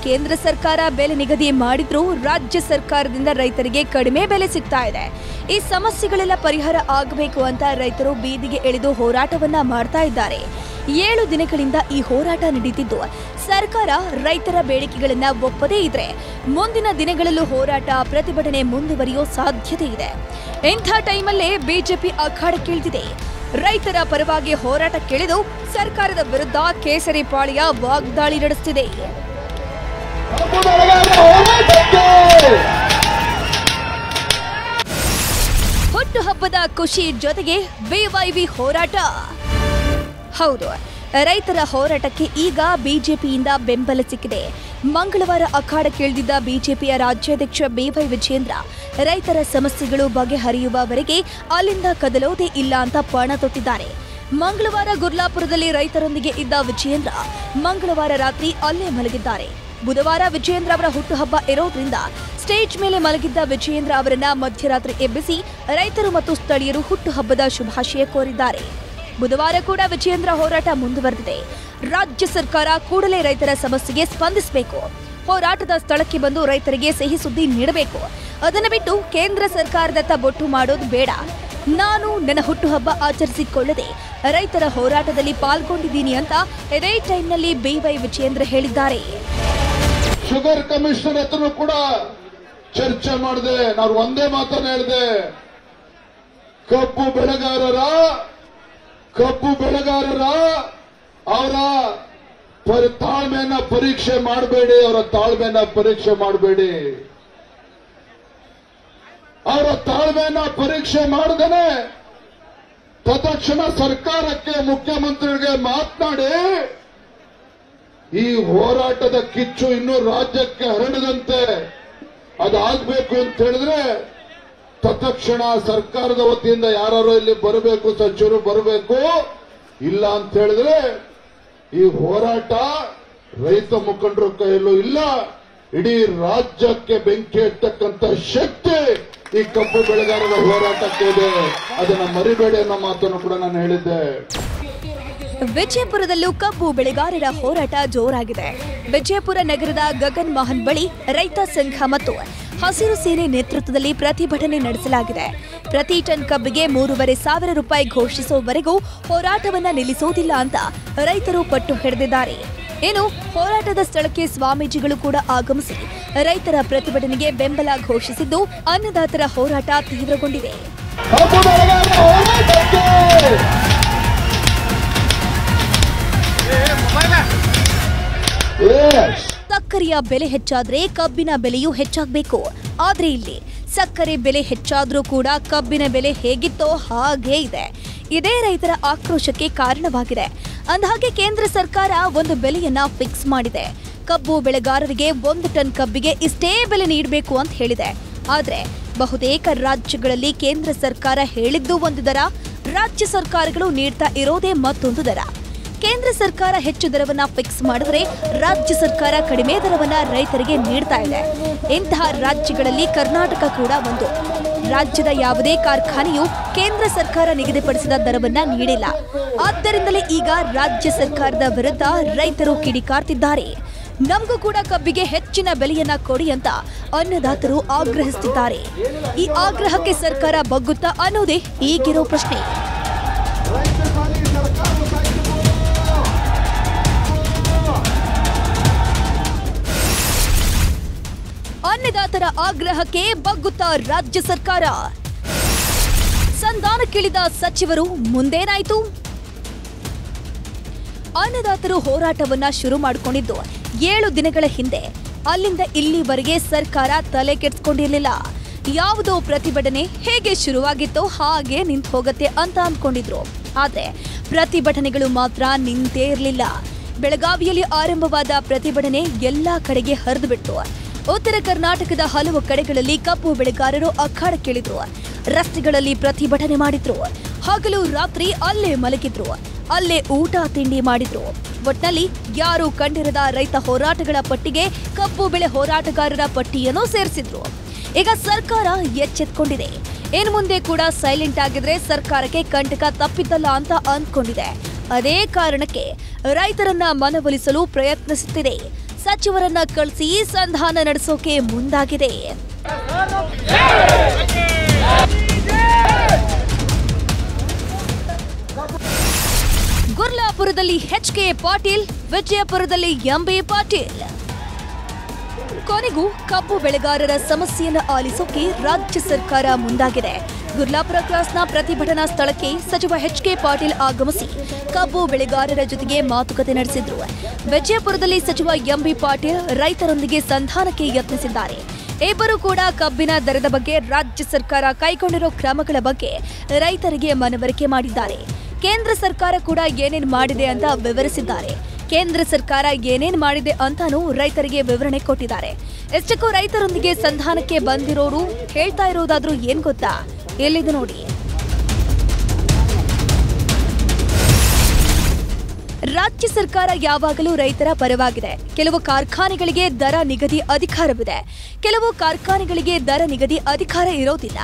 ಕೇಂದ್ರ ಸರ್ಕಾರ ಬೆಲೆ ನಿಗದಿ ಮಾಡಿದ್ರೂ ರಾಜ್ಯ ಸರ್ಕಾರದಿಂದ ರೈತರಿಗೆ ಕಡಿಮೆ ಬೆಲೆ ಸಿಗ್ತಾ ಇದೆ. ಈ ಸಮಸ್ಯೆಗಳೆಲ್ಲ ಪರಿಹಾರ ಆಗಬೇಕು ಅಂತ ರೈತರು ಬೀದಿಗೆ ಇಳಿದು ಹೋರಾಟವನ್ನ ಮಾಡ್ತಾ ಇದ್ದಾರೆ. 7 ದಿನಗಳಿಂದ ಈ ಹೋರಾಟ ನಡೀತಿದ್ದು, ಸರ್ಕಾರ ರೈತರ ಬೇಡಿಕೆಗಳನ್ನ ಒಪ್ಪದೇ ಇದ್ರೆ ಮುಂದಿನ ದಿನಗಳಲ್ಲೂ ಹೋರಾಟ ಪ್ರತಿಭಟನೆ ಮುಂದುವರಿಯೋ ಸಾಧ್ಯತೆ ಇದೆ. ಇಂಥ ಟೈಮಲ್ಲೇ ಬಿಜೆಪಿ ಅಖಾಡಕ್ಕಿಳಿದಿದೆ. ರೈತರ ಪರವಾಗಿ ಹೋರಾಟಕ್ಕಿಳಿದು ಸರ್ಕಾರದ ವಿರುದ್ಧ ಕೇಸರಿ ಪಾಳ್ಯ ವಾಗ್ದಾಳಿ ನಡೆಸುತ್ತಿದೆ. ಹುಟ್ಟುಹಬ್ಬದ ಖುಷಿ ಜೊತೆಗೆ ಬಿವೈವಿ ಹೋರಾಟ. ಹೌದು, ರೈತರ ಹೋರಾಟಕ್ಕೆ ಈಗ ಬಿಜೆಪಿಯಿಂದ ಬೆಂಬಲ ಸಿಕ್ಕಿದೆ. ಮಂಗಳವಾರ ಅಖಾಡಕ್ಕಿಳಿದಿದ್ದ ಬಿಜೆಪಿಯ ರಾಜ್ಯಾಧ್ಯಕ್ಷ ಬಿವೈ ವಿಜಯೇಂದ್ರ ರೈತರ ಸಮಸ್ಯೆಗಳು ಬಗೆಹರಿಯುವವರೆಗೆ ಅಲ್ಲಿಂದ ಕದಲೋದೇ ಇಲ್ಲ ಅಂತ ಪಣ ತೊಟ್ಟಿದ್ದಾರೆ. ಮಂಗಳವಾರ ಗುರ್ಲಾಪುರದಲ್ಲಿ ರೈತರೊಂದಿಗೆ ಇದ್ದ ವಿಜಯೇಂದ್ರ ಮಂಗಳವಾರ ರಾತ್ರಿ ಅಲ್ಲೇ ಮಲಗಿದ್ದಾರೆ. ಬುಧವಾರ ವಿಜಯೇಂದ್ರ ಅವರ ಹುಟ್ಟುಹಬ್ಬ ಇರೋದ್ರಿಂದ ಸ್ಟೇಜ್ ಮೇಲೆ ಮಲಗಿದ್ದ ವಿಜಯೇಂದ್ರ ಅವರನ್ನ ಮಧ್ಯರಾತ್ರಿ ಎಬ್ಬಿಸಿ ರೈತರು ಮತ್ತು ಸ್ಥಳೀಯರು ಹುಟ್ಟುಹಬ್ಬದ ಶುಭಾಶಯ ಕೋರಿದ್ದಾರೆ. ಬುಧವಾರ ಕೂಡ ವಿಜಯೇಂದ್ರ ಹೋರಾಟ ಮುಂದುವರೆದಿದೆ. ರಾಜ್ಯ ಸರ್ಕಾರ ಕೂಡಲೇ ರೈತರ ಸಮಸ್ಯೆಗೆ ಸ್ಪಂದಿಸಬೇಕು. ಹೋರಾಟದ ಸ್ಥಳಕ್ಕೆ ಬಂದು ರೈತರಿಗೆ ಸಿಹಿ ಸುದ್ದಿ ನೀಡಬೇಕು. ಅದನ್ನು ಬಿಟ್ಟು ಕೇಂದ್ರ ಸರ್ಕಾರದತ್ತ ಬೊಟ್ಟು ಮಾಡೋದು ಬೇಡ. ನಾನು ನನ್ನ ಹುಟ್ಟುಹಬ್ಬ ಆಚರಿಸಿಕೊಳ್ಳದೆ ರೈತರ ಹೋರಾಟದಲ್ಲಿ ಪಾಲ್ಗೊಂಡಿದ್ದೀನಿ ಅಂತ ಇದೇ ಟೈಮ್ನಲ್ಲಿ ಬಿವೈ ವಿಜಯೇಂದ್ರ ಹೇಳಿದ್ದಾರೆ. ಶುಗರ್ ಕಮಿಷನರ್ ಹತ್ರನೂ ಕೂಡ ಚರ್ಚೆ ಮಾಡಿದೆ. ನಾನು ಒಂದೇ ಮಾತನ್ನ ಹೇಳಿದೆ, ಕಬ್ಬು ಬೆಳೆಗಾರರ ಅವರ ತಾಳ್ಮೆಯನ್ನ ಪರೀಕ್ಷೆ ಮಾಡಬೇಡಿ. ಅವರ ತಾಳ್ಮೆಯನ್ನ ಪರೀಕ್ಷೆ ಮಾಡದೇನೆ ತತ್ಕ್ಷಣ ಸರ್ಕಾರಕ್ಕೆ, ಮುಖ್ಯಮಂತ್ರಿಗಳಿಗೆ ಮಾತನಾಡಿ ಈ ಹೋರಾಟದ ಕಿಚ್ಚು ಇನ್ನೂ ರಾಜ್ಯಕ್ಕೆ ಹರಡದಂತೆ ಅದಾಗಬೇಕು ಅಂತ ಹೇಳಿದ್ರೆ ತತ್ಕ್ಷಣ ಸರ್ಕಾರದ ವತಿಯಿಂದ ಯಾರು ಇಲ್ಲಿ ಬರಬೇಕು, ಸಚಿವರು ಬರಬೇಕು. ಇಲ್ಲ ಅಂತ ಹೇಳಿದ್ರೆ ಈ ಹೋರಾಟ ರೈತ ಮುಖಂಡರ ಕೈಯಲ್ಲೂ ಇಲ್ಲ. ಇಡೀ ರಾಜ್ಯಕ್ಕೆ ಬೆಂಕಿ ಇಟ್ಟಕ್ಕಂತ ಶಕ್ತಿ ಈ ಕಬ್ಬು ಬೆಳೆಗಾರರ ಹೋರಾಟಕ್ಕೆ ಇದೆ. ಅದನ್ನ ಮರಿಬೇಡಿ ಅನ್ನೋ ಮಾತನ್ನು ಕೂಡ ನಾನು ಹೇಳಿದ್ದೆ. ವಿಜಯಪುರದಲ್ಲೂ ಕಬ್ಬು ಬೆಳೆಗಾರರ ಹೋರಾಟ ಜೋರಾಗಿದೆ. ವಿಜಯಪುರ ನಗರದ ಗಗನ್ ಮಹಲ್ ಬಳಿ ರೈತ ಸಂಘ ಮತ್ತು ಹಸಿರು ಸೇನೆ ನೇತೃತ್ವದಲ್ಲಿ ಪ್ರತಿಭಟನೆ ನಡೆಸಲಾಗಿದೆ. ಪ್ರತಿ ಟನ್ ಕಬ್ಬಿಗೆ 3,500 ರೂಪಾಯಿ ಘೋಷಿಸುವವರೆಗೂ ಹೋರಾಟವನ್ನ ನಿಲ್ಲಿಸೋದಿಲ್ಲ ಅಂತ ರೈತರು ಪಟ್ಟು ಹಿಡಿದಿದ್ದಾರೆ. ಇನ್ನು ಹೋರಾಟದ ಸ್ಥಳಕ್ಕೆ ಸ್ವಾಮೀಜಿಗಳು ಕೂಡ ಆಗಮಿಸಿ ರೈತರ ಪ್ರತಿಭಟನೆಗೆ ಬೆಂಬಲ ಘೋಷಿಸಿದ್ದು ಅನ್ನದಾತರ ಹೋರಾಟ ತೀವ್ರಗೊಂಡಿದೆ. ಸಕ್ಕರೆಯ ಬೆಲೆ ಹೆಚ್ಚಾದ್ರೆ ಕಬ್ಬಿನ ಬೆಲೆಯೂ ಹೆಚ್ಚಾಗಬೇಕು. ಆದ್ರೆ ಇಲ್ಲಿ ಸಕ್ಕರೆ ಬೆಲೆ ಹೆಚ್ಚಾದ್ರೂ ಕೂಡ ಕಬ್ಬಿನ ಬೆಲೆ ಹೇಗಿತ್ತೋ ಹಾಗೇ ಇದೆ. ಇದೇ ರೈತರ ಆಕ್ರೋಶಕ್ಕೆ ಕಾರಣವಾಗಿದೆ. ಅಂದಹಾಗೆ ಕೇಂದ್ರ ಸರ್ಕಾರ ಒಂದು ಬೆಲೆಯನ್ನ ಫಿಕ್ಸ್ ಮಾಡಿದೆ. ಕಬ್ಬು ಬೆಳೆಗಾರರಿಗೆ 1 ಟನ್ ಕಬ್ಬಿಗೆ ಇಷ್ಟೇ ಬೆಲೆ ನೀಡಬೇಕು ಅಂತ ಹೇಳಿದೆ. ಆದ್ರೆ ಬಹುತೇಕ ರಾಜ್ಯಗಳಲ್ಲಿ ಕೇಂದ್ರ ಸರ್ಕಾರ ಹೇಳಿದ್ದು ಒಂದು ದರ, ರಾಜ್ಯ ಸರ್ಕಾರಗಳು ನೀಡ್ತಾ ಇರೋದೇ ಮತ್ತೊಂದು ದರ. ಕೇಂದ್ರ ಸರ್ಕಾರ ಹೆಚ್ಚು ದರವನ್ನ ಫಿಕ್ಸ್ ಮಾಡಿದ್ರೆ ರಾಜ್ಯ ಸರ್ಕಾರ ಕಡಿಮೆ ದರವನ್ನ ರೈತರಿಗೆ ನೀಡ್ತಾ ಇದೆ. ಇಂತಹ ರಾಜ್ಯಗಳಲ್ಲಿ ಕರ್ನಾಟಕ ಕೂಡ ಒಂದು. ರಾಜ್ಯದ ಯಾವುದೇ ಕಾರ್ಖಾನೆಯು ಕೇಂದ್ರ ಸರ್ಕಾರ ನಿಗದಿಪಡಿಸಿದ ದರವನ್ನ ನೀಡಿಲ್ಲ. ಆದ್ದರಿಂದಲೇ ಈಗ ರಾಜ್ಯ ಸರ್ಕಾರದ ವಿರುದ್ಧ ರೈತರು ಕಿಡಿಕಾರ್ತಿದ್ದಾರೆ. ನಮಗೂ ಕೂಡ ಕಬ್ಬಿಗೆ ಹೆಚ್ಚಿನ ಬೆಲೆಯನ್ನ ಕೊಡಿ ಅಂತ ಅನ್ನದಾತರು ಆಗ್ರಹಿಸುತ್ತಿದ್ದಾರೆ. ಈ ಆಗ್ರಹಕ್ಕೆ ಸರ್ಕಾರ ಬಗ್ಗುತ್ತಾ ಅನ್ನೋದೇ ಈಗಿರೋ ಪ್ರಶ್ನೆ. ಅನ್ನದಾತರ ಆಗ್ರಹಕ್ಕೆ ಬಗ್ಗುತ್ತಾ ರಾಜ್ಯ ಸರ್ಕಾರ. ಸಂಧಾನಕ್ಕಿಳಿದ ಸಚಿವರು ಮುಂದೇನಾಯಿತು? ಅನ್ನದಾತರು ಹೋರಾಟವನ್ನ ಶುರು ಮಾಡಿಕೊಂಡಿದ್ದು 7 ದಿನಗಳ ಹಿಂದೆ. ಅಲ್ಲಿಂದ ಇಲ್ಲಿವರೆಗೆ ಸರ್ಕಾರ ತಲೆ ಕೆಡಿಸಿಕೊಂಡಿರಲಿಲ್ಲ. ಯಾವುದೋ ಪ್ರತಿಭಟನೆ ಹೇಗೆ ಶುರುವಾಗಿತ್ತೋ ಹಾಗೆ ನಿಂತು ಹೋಗುತ್ತೆ ಅಂತ ಅಂದ್ಕೊಂಡಿದ್ರು. ಆದ್ರೆ ಪ್ರತಿಭಟನೆಗಳು ಮಾತ್ರ ನಿಂತೇ ಇರಲಿಲ್ಲ. ಬೆಳಗಾವಿಯಲ್ಲಿ ಆರಂಭವಾದ ಪ್ರತಿಭಟನೆ ಎಲ್ಲಾ ಕಡೆಗೆ ಹರಿದು ಬಿಟ್ಟು ಉತ್ತರ ಕರ್ನಾಟಕದ ಹಲವು ಕಡೆಗಳಲ್ಲಿ ಕಬ್ಬು ಬೆಳೆಗಾರರು ಅಖಾಡಕ್ಕಿಳಿದ್ರು. ರಸ್ತೆಗಳಲ್ಲಿ ಪ್ರತಿಭಟನೆ ಮಾಡಿದ್ರು. ಹಗಲು ರಾತ್ರಿ ಅಲ್ಲೇ ಮಲಗಿದ್ರು. ಅಲ್ಲೇ ಊಟ ತಿಂಡಿ ಮಾಡಿದ್ರು. ಒಟ್ನಲ್ಲಿ ಯಾರು ಕಂಡಿರದ ರೈತ ಹೋರಾಟಗಳ ಪಟ್ಟಿಗೆ ಕಬ್ಬು ಬೆಳೆ ಹೋರಾಟಗಾರರ ಪಟ್ಟಿಯನ್ನು ಸೇರಿಸಿದ್ರು. ಈಗ ಸರ್ಕಾರ ಎಚ್ಚೆತ್ಕೊಂಡಿದೆ. ಇನ್ನು ಮುಂದೆ ಕೂಡ ಸೈಲೆಂಟ್ ಆಗಿದ್ರೆ ಸರ್ಕಾರಕ್ಕೆ ಕಂಟಕ ತಪ್ಪಿದ್ದಲ್ಲ ಅಂತ ಅಂದ್ಕೊಂಡಿದೆ. ಅದೇ ಕಾರಣಕ್ಕೆ ರೈತರನ್ನ ಮನವೊಲಿಸಲು ಪ್ರಯತ್ನಿಸುತ್ತಿದೆ. ಸಚಿವರನ್ನ ಕಳಿಸಿ ಸಂಧಾನ ನಡೆಸೋಕೆ ಮುಂದಾಗಿದೆ. ಗುರ್ಲಾಪುರದಲ್ಲಿ ಎಚ್.ಕೆ. ಪಾಟೀಲ್, ವಿಜಯಪುರದಲ್ಲಿ ಎಂ.ಬಿ. ಪಾಟೀಲ್. ಕೊನೆಗೂ ಕಬ್ಬು ಬೆಳೆಗಾರರ ಸಮಸ್ಯೆಯನ್ನು ಆಲಿಸೋಕೆ ರಾಜ್ಯ ಸರ್ಕಾರ ಮುಂದಾಗಿದೆ. ಗುರ್ಲಾಪುರ ಕ್ರಾಸ್ನ ಪ್ರತಿಭಟನಾ ಸ್ಥಳಕ್ಕೆ ಸಚಿವ ಎಚ್.ಕೆ. ಪಾಟೀಲ್ ಆಗಮಿಸಿ ಕಬ್ಬು ಬೆಳೆಗಾರರ ಜೊತೆಗೆ ಮಾತುಕತೆ ನಡೆಸಿದ್ರು. ವಿಜಯಪುರದಲ್ಲಿ ಸಚಿವ ಎಂ.ಬಿ. ಪಾಟೀಲ್ ರೈತರೊಂದಿಗೆ ಸಂಧಾನಕ್ಕೆ ಯತ್ನಿಸಿದ್ದಾರೆ. ಇಬ್ಬರು ಕೂಡ ಕಬ್ಬಿನ ದರದ ಬಗ್ಗೆ, ರಾಜ್ಯ ಸರ್ಕಾರ ಕೈಗೊಂಡಿರೋ ಕ್ರಮಗಳ ಬಗ್ಗೆ ರೈತರಿಗೆ ಮನವರಿಕೆ ಮಾಡಿದ್ದಾರೆ. ಕೇಂದ್ರ ಸರ್ಕಾರ ಕೂಡ ಏನೇನ್ ಮಾಡಿದೆ ಅಂತ ವಿವರಿಸಿದ್ದಾರೆ. ಕೇಂದ್ರ ಸರ್ಕಾರ ಏನೇನ್ ಮಾಡಿದೆ ಅಂತಾನೂ ರೈತರಿಗೆ ವಿವರಣೆ ಕೊಟ್ಟಿದ್ದಾರೆ. ಎಷ್ಟಕ್ಕೂ ರೈತರೊಂದಿಗೆ ಸಂಧಾನಕ್ಕೆ ಬಂದಿರೋರು ಹೇಳ್ತಾ ಇರೋದಾದ್ರೂ ಏನ್ ಗೊತ್ತಾ? ಎಲ್ಲಿದೆ ನೋಡಿ. ರಾಜ್ಯ ಸರ್ಕಾರ ಯಾವಾಗಲೂ ರೈತರ ಪರವಾಗಿದೆ. ಕೆಲವು ಕಾರ್ಖಾನೆಗಳಿಗೆ ದರ ನಿಗದಿ ಅಧಿಕಾರವಿದೆ, ಕೆಲವು ಕಾರ್ಖಾನೆಗಳಿಗೆ ದರ ನಿಗದಿ ಅಧಿಕಾರ ಇರೋದಿಲ್ಲ.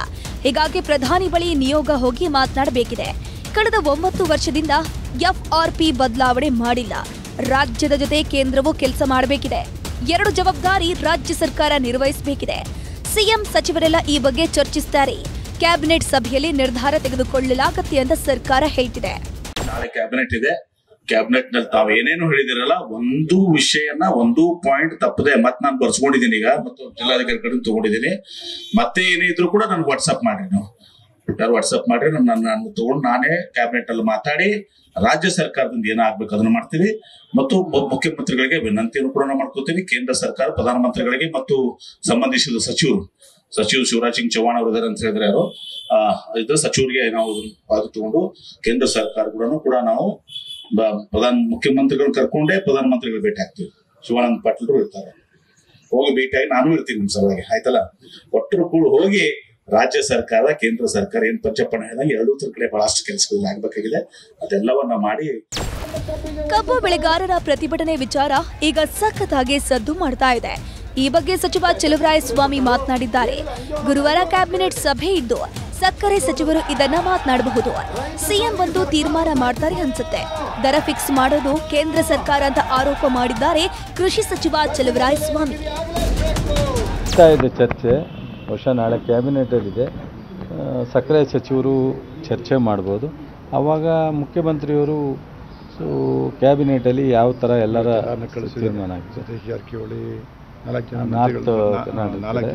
ಹೀಗಾಗಿ ಪ್ರಧಾನಿ ಬಳಿ ನಿಯೋಗ ಹೋಗಿ ಮಾತನಾಡಬೇಕಿದೆ. ಕಳೆದ 9 ವರ್ಷದಿಂದ FRP ಬದಲಾವಣೆ ಮಾಡಿಲ್ಲ. ರಾಜ್ಯದ ಜೊತೆ ಕೇಂದ್ರವು ಕೆಲಸ ಮಾಡಬೇಕಿದೆ. 2 ಜವಾಬ್ದಾರಿ ರಾಜ್ಯ ಸರ್ಕಾರ ನಿರ್ವಹಿಸಬೇಕಿದೆ. ಸಿಎಂ ಸಚಿವರೆಲ್ಲ ಈ ಬಗ್ಗೆ ಚರ್ಚಿಸುತ್ತಾರೆ. ಕ್ಯಾಬಿನೆಟ್ ಸಭೆಯಲ್ಲಿ ನಿರ್ಧಾರ ತೆಗೆದುಕೊಳ್ಳಲಾಗುತ್ತೆ ಅಂತ ಸರ್ಕಾರ ಹೇಳ್ತಿದೆ. ನಾಳೆ ಕ್ಯಾಬಿನೆಟ್ ಇದೆ. ಕ್ಯಾಬಿನೆಟ್ ನಲ್ಲಿ ತಾವು ಏನೇನು ಹೇಳಿದಿರಲ್ಲ, ಒಂದು ವಿಷಯನ ಒಂದು ಪಾಯಿಂಟ್ ತಪ್ಪದೆ ಮತ್ತೆ ನಾನು ಬರ್ಸ್ಕೊಂಡಿದ್ದೀನಿ. ಈಗ ಮತ್ತು ಜಿಲ್ಲಾಧಿಕಾರಿ ಕಡೆ ತಗೊಂಡಿದ್ದೀನಿ. ಮತ್ತೆ ಏನೇ ಇದ್ರು ಕೂಡ ನನ್ಗೆ ವಾಟ್ಸ್ಆಪ್ ಮಾಡ್ರಿ. ನೀವು ವಾಟ್ಸ್ಆಪ್ ಮಾಡ್ರಿ. ನಾನು ತಗೊಂಡು ನಾನೇ ಕ್ಯಾಬಿನೆಟ್ ಅಲ್ಲಿ ಮಾತಾಡಿ ರಾಜ್ಯ ಸರ್ಕಾರದಿಂದ ಏನಾಗಬೇಕು ಅದನ್ನ ಮಾಡ್ತೀವಿ. ಮತ್ತು ಮುಖ್ಯಮಂತ್ರಿಗಳಿಗೆ ವಿನಂತಿಯನ್ನು ಕೂಡ ಮಾಡ್ಕೋತೀವಿ. ಕೇಂದ್ರ ಸರ್ಕಾರ ಪ್ರಧಾನಮಂತ್ರಿಗಳಿಗೆ ಮತ್ತು ಸಂಬಂಧಿಸಿದ ಸಚಿವರು ಶಿವರಾಜ್ ಸಿಂಗ್ ಚೌಹಾಣ್ ಅವರು ಇದಾರೆ ಅಂತ ಹೇಳಿದ್ರೆ ಯಾರು ಇದ್ರ ಸಚಿವರಿಗೆ ನಾವು ಅದು ತಗೊಂಡು ಕೇಂದ್ರ ಸರ್ಕಾರ ಕೂಡ ನಾವು ಮುಖ್ಯಮಂತ್ರಿಗಳನ್ನ ಕರ್ಕೊಂಡೇ ಪ್ರಧಾನಮಂತ್ರಿಗಳು ಭೇಟಿ ಆಗ್ತೀವಿ. ಶಿವಾನಂದ ಪಾಟೀಲ್ ಇರ್ತಾರೆ, ಹೋಗಿ ಭೇಟಿಯಾಗಿ ನಾನು ಇರ್ತೀನಿ ನಿಮ್ ಸಲುವಾಗಿ. ಆಯ್ತಲ್ಲ, ಒಟ್ಟರು ಕೂಡ ಹೋಗಿ ರಾಜ್ಯ ಸರ್ಕಾರ ಕೇಂದ್ರ ಸರ್ಕಾರ ಏನ್ ಪಂಚಪ್ಪಣ ಹೇಳಿದಂಗೆ 2 ಕಡೆ ಬಹಳಷ್ಟು ಕೆಲಸಗಳು ಆಗ್ಬೇಕಾಗಿದೆ. ಅದೆಲ್ಲವನ್ನ ಮಾಡಿ ಕಬ್ಬು ಬೆಳೆಗಾರರ ಪ್ರತಿಭಟನೆ ವಿಚಾರ ಈಗ ಸಖತ್ತಾಗಿ ಸದ್ದು ಮಾಡ್ತಾ ಇದೆ. ಈ ಬಗ್ಗೆ ಸಚಿವ ಚಲುವರಾಯಸ್ವಾಮಿ ಮಾತನಾಡಿದ್ದಾರೆ. ಗುರುವಾರ ಕ್ಯಾಬಿನೆಟ್ ಸಭೆ ಇದ್ದು ಸಕ್ಕರೆ ಸಚಿವರು ಇದನ್ನ ಮಾತನಾಡಬಹುದು. ಸಿಎಂ ಬಂದು ತೀರ್ಮಾನ ಮಾಡ್ತಾರೆ ಅನ್ಸುತ್ತೆ. ದರ ಫಿಕ್ಸ್ ಮಾಡೋದು ಕೇಂದ್ರ ಸರ್ಕಾರ ಅಂತ ಆರೋಪ ಮಾಡಿದ್ದಾರೆ ಕೃಷಿ ಸಚಿವ ಚಲುವರಾಯಸ್ವಾಮಿ. ಚರ್ಚೆ ಬಹುಶಃ ನಾಳೆ ಕ್ಯಾಬಿನೆಟಲ್ಲಿದೆ. ಸಕ್ಕರೆ ಸಚಿವರು ಚರ್ಚೆ ಮಾಡ್ಬೋದು. ಆವಾಗ ಮುಖ್ಯಮಂತ್ರಿಯವರು ಸೊ ಕ್ಯಾಬಿನೆಟಲ್ಲಿ ಯಾವ ಥರ ಎಲ್ಲರ ತೀರ್ಮಾನ ಆಗಿದೆ. ಜಾರಕಿಹೊಳಿ ನಾರ್ತ್ ಕರ್ನಾಟಕ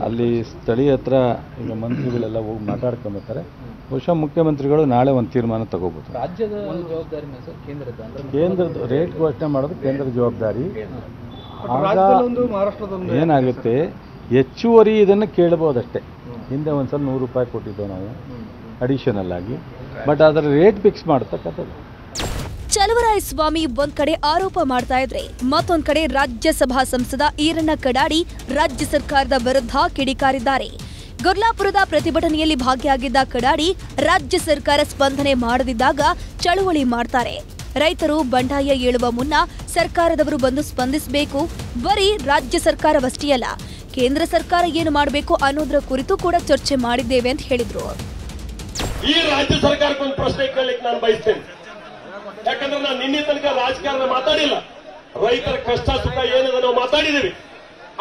ಅಲ್ಲಿ ಸ್ಥಳೀಯ ಹತ್ರ ಈಗ ಮಂತ್ರಿಗಳೆಲ್ಲ ಹೋಗಿ ಮಾತಾಡ್ಕೊಂಬರ್ತಾರೆ. ಬಹುಶಃ ಮುಖ್ಯಮಂತ್ರಿಗಳು ನಾಳೆ ಒಂದು ತೀರ್ಮಾನ ತಗೋಬೋದು. ರಾಜ್ಯದ ಜವಾಬ್ದಾರಿ ಸರ್, ಕೇಂದ್ರದ ರೇಟ್ ಘೋಷಣೆ ಮಾಡೋದು ಕೇಂದ್ರದ ಜವಾಬ್ದಾರಿ. ಏನಾಗುತ್ತೆ, ಹೆಚ್ಚುವರಿ ಇದನ್ನು ಕೇಳ್ಬೋದಷ್ಟೇ. ಹಿಂದೆ ಒಂದ್ಸಲ 100 ರೂಪಾಯಿ ಕೊಟ್ಟಿದ್ದೆವು ನಾವು ಅಡಿಷನಲ್ ಆಗಿ, ಬಟ್ ಅದರ ರೇಟ್ ಫಿಕ್ಸ್ ಮಾಡ್ತಕ್ಕಂಥದ್ದು. ಚಲುವರಾಯಸ್ವಾಮಿ ಒಂದ್ ಕಡೆ ಆರೋಪ ಮಾಡ್ತಾ ಇದ್ರೆ ಮತ್ತೊಂದ್ ಕಡೆ ರಾಜ್ಯಸಭಾ ಸಂಸದ ಈರಣ್ಣ ಕಡಾಡಿ ರಾಜ್ಯ ಸರ್ಕಾರದ ವಿರುದ್ಧ ಕಿಡಿಕಾರಿದ್ದಾರೆ. ಗುರ್ಲಾಪುರದ ಪ್ರತಿಭಟನೆಯಲ್ಲಿ ಭಾಗಿಯಾಗಿದ್ದ ಕಡಾಡಿ ರಾಜ್ಯ ಸರ್ಕಾರ ಸ್ಪಂದನೆ ಮಾಡದಿದ್ದಾಗ ಚಳುವಳಿ ಮಾಡ್ತಾರೆ. ರೈತರು ಬಂಡಾಯ ಏಳುವ ಮುನ್ನ ಸರ್ಕಾರದವರು ಬಂದು ಸ್ಪಂದಿಸಬೇಕು. ಬರೀ ರಾಜ್ಯ ಸರ್ಕಾರವಷ್ಟೇ ಅಲ್ಲ, ಕೇಂದ್ರ ಸರ್ಕಾರ ಏನು ಮಾಡಬೇಕು ಅನ್ನೋದರ ಕುರಿತು ಕೂಡ ಚರ್ಚೆ ಮಾಡಿದ್ದೇವೆ ಅಂತ ಹೇಳಿದ್ರು. ಈ ರಾಜ್ಯ ಸರ್ಕಾರಕ್ಕೆ ಒಂದು ಪ್ರಶ್ನೆ ಕೇಳಲಿಕ್ಕೆ ನಾನು ಬಯಸ್ತೇನೆ. ಯಾಕಂದ್ರೆ ನಾನು ನಿನ್ನೆ ತನಕ ರಾಜಕಾರಣ ಮಾತಾಡಿಲ್ಲ. ರೈತರ ಕಷ್ಟ ಸುಖ ಏನಿದೆ ನಾವು ಮಾತಾಡಿದ್ದೀವಿ.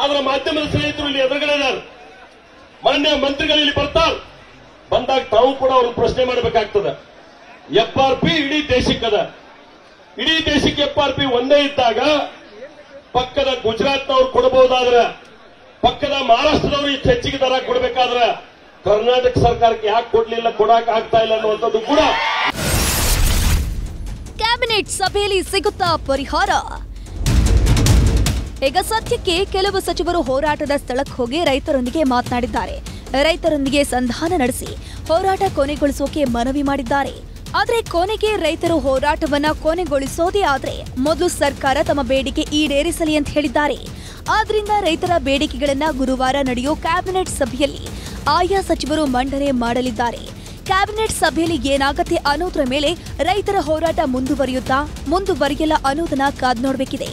ಆದ್ರೆ ಮಾಧ್ಯಮದ ಸ್ನೇಹಿತರು ಇಲ್ಲಿ ಎದುರುಗಡೆ ಇದ್ದಾರೆ, ಮಾನ್ಯ ಮಂತ್ರಿಗಳು ಇಲ್ಲಿ ಬರ್ತಾರೆ. ಬಂದಾಗ ತಾವು ಕೂಡ ಅವ್ರನ್ನ ಪ್ರಶ್ನೆ ಮಾಡಬೇಕಾಗ್ತದೆ. FRP ಇಡೀ ದೇಶಕ್ಕದ, ಇಡೀ ದೇಶಕ್ಕೆ FRP ಒಂದೇ ಇದ್ದಾಗ ಪಕ್ಕದ ಗುಜರಾತ್ನವ್ರು ಕೊಡಬಹುದಾದ್ರೆ, ಪಕ್ಕದ ಮಹಾರಾಷ್ಟ್ರದವರು ಇಷ್ಟು ಹೆಚ್ಚಿಗೆ ದರ ಕೊಡಬೇಕಾದ್ರೆ ಕರ್ನಾಟಕ ಸರ್ಕಾರಕ್ಕೆ ಯಾಕೆ ಕೊಡ್ಲಿಲ್ಲ, ಕೊಡಕ್ ಆಗ್ತಾ ಇಲ್ಲ ಅನ್ನುವಂಥದ್ದು ಕೂಡ. ಕ್ಯಾಬಿನೆಟ್ ಸಭೆಯಲ್ಲಿ ಸಿಗುತ್ತಾ ಪರಿಹಾರ? ಈಗ ಸದ್ಯಕ್ಕೆ ಕೆಲವು ಸಚಿವರು ಹೋರಾಟದ ಸ್ಥಳಕ್ಕೆ ಹೋಗಿ ರೈತರೊಂದಿಗೆ ಮಾತನಾಡಿದ್ದಾರೆ. ರೈತರೊಂದಿಗೆ ಸಂಧಾನ ನಡೆಸಿ ಹೋರಾಟ ಕೊನೆಗೊಳಿಸೋಕೆ ಮನವಿ ಮಾಡಿದ್ದಾರೆ. ಆದರೆ ಕೊನೆಗೆ ರೈತರು ಹೋರಾಟವನ್ನ ಕೊನೆಗೊಳಿಸೋದೇ ಆದ್ರೆ ಮೊದಲು ಸರ್ಕಾರ ತಮ್ಮ ಬೇಡಿಕೆ ಈಡೇರಿಸಲಿ ಅಂತ ಹೇಳಿದ್ದಾರೆ. ಆದ್ರಿಂದ ರೈತರ ಬೇಡಿಕೆಗಳನ್ನ ಗುರುವಾರ ನಡೆಯೋ ಕ್ಯಾಬಿನೆಟ್ ಸಭೆಯಲ್ಲಿ ಆಯಾ ಸಚಿವರು ಮಂಡನೆ ಮಾಡಲಿದ್ದಾರೆ. ಕ್ಯಾಬಿನೆಟ್ ಸಭೆಯಲ್ಲಿ ಏನಾಗತ್ತೆ ಅನ್ನೋದ್ರ ಮೇಲೆ ರೈತರ ಹೋರಾಟ ಮುಂದುವರಿಯುತ್ತಾ ಮುಂದುವರಿಯಲ್ಲ ಅನ್ನೋದನ್ನ ಕಾದ್ ನೋಡಬೇಕಿದೆ.